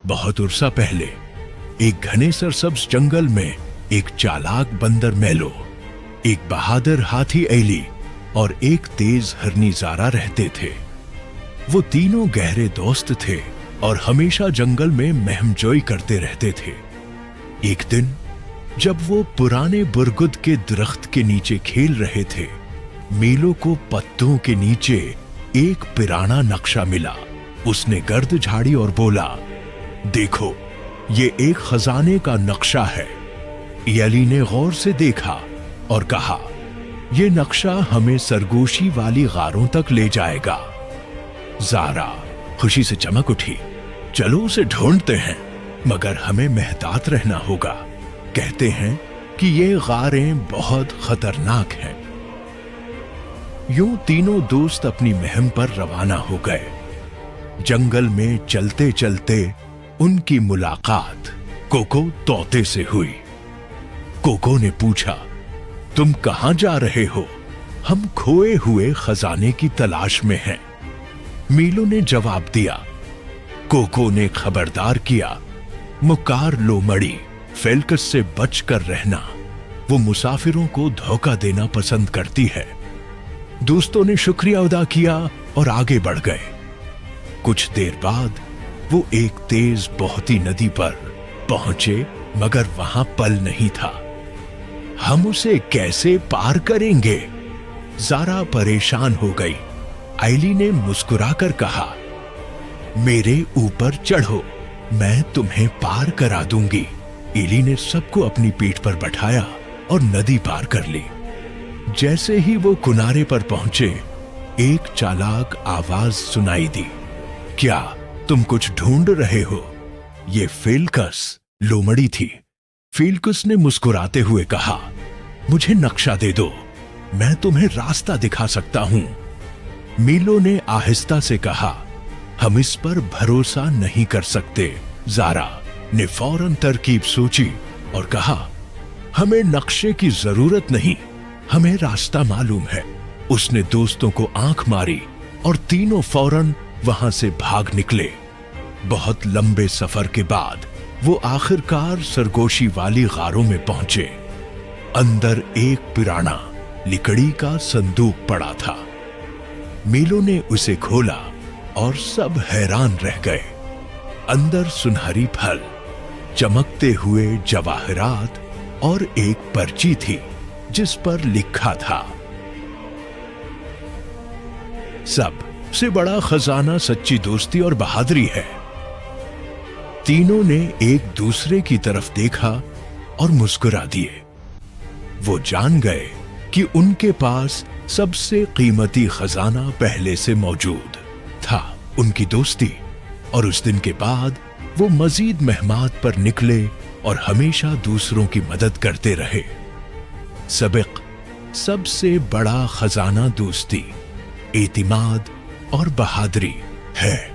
बहुत उर्सा पहले एक घने सरसब्ज जंगल में एक चालाक बंदर मैलो, एक बहादुर हाथी ऐली और एक तेज हरनी ज़ारा रहते थे। वो तीनों गहरे दोस्त थे और हमेशा जंगल में महमजोई करते रहते थे। एक दिन जब वो पुराने बुरगुद के दरख्त के नीचे खेल रहे थे, मीलो को पत्तों के नीचे एक पुराना नक्शा मिला। उसने गर्द झाड़ी और बोला, देखो, ये एक खजाने का नक्शा है। यली ने गौर से देखा और कहा, यह नक्शा हमें सरगोशी वाली गारों तक ले जाएगा। ज़ारा खुशी से चमक उठी। चलो उसे ढूंढते हैं, मगर हमें मेहतात रहना होगा। कहते हैं कि ये गारें बहुत खतरनाक हैं। यूं तीनों दोस्त अपनी मुहिम पर रवाना हो गए। जंगल में चलते चलते उनकी मुलाकात कोको तोते से हुई। कोको ने पूछा, तुम कहां जा रहे हो? हम खोए हुए खजाने की तलाश में हैं। मीलो ने जवाब दिया। कोको ने खबरदार किया, मुकार लोमड़ी, फेल्कस से बचकर रहना। वो मुसाफिरों को धोखा देना पसंद करती है। दोस्तों ने शुक्रिया अदा किया और आगे बढ़ गए। कुछ देर बाद वो एक तेज बहती नदी पर पहुंचे, मगर वहां पल नहीं था। हम उसे कैसे पार करेंगे? ज़ारा परेशान हो गई। ऐली ने मुस्कुराकर कहा, मेरे ऊपर चढ़ो, मैं तुम्हें पार करा दूंगी। ऐली ने सबको अपनी पीठ पर बैठाया और नदी पार कर ली। जैसे ही वो किनारे पर पहुंचे, एक चालाक आवाज सुनाई दी, क्या तुम कुछ ढूंढ रहे हो? ये फेल्कस लोमड़ी थी। फेल्कस ने मुस्कुराते हुए कहा, मुझे नक्शा दे दो, मैं तुम्हें रास्ता दिखा सकता हूं। मीलो ने आहिस्ता से कहा, हम इस पर भरोसा नहीं कर सकते। ज़ारा ने फौरन तरकीब सोची और कहा, हमें नक्शे की जरूरत नहीं, हमें रास्ता मालूम है। उसने दोस्तों को आंख मारी और तीनों फौरन वहां से भाग निकले। बहुत लंबे सफर के बाद वो आखिरकार सरगोशी वाली गारों में पहुंचे। अंदर एक पुराना लकड़ी का संदूक पड़ा था। मीलो ने उसे खोला और सब हैरान रह गए। अंदर सुनहरी फल, चमकते हुए जवाहरात और एक पर्ची थी जिस पर लिखा था, सबसे बड़ा खजाना सच्ची दोस्ती और बहादुरी है। तीनों ने एक दूसरे की तरफ देखा और मुस्कुरा दिए। वो जान गए कि उनके पास सबसे कीमती खजाना पहले से मौजूद था, उनकी दोस्ती। और उस दिन के बाद वो मजीद मेहमात पर निकले और हमेशा दूसरों की मदद करते रहे। सबक सबसे बड़ा खजाना दोस्ती, एतिमाद और बहादुरी है।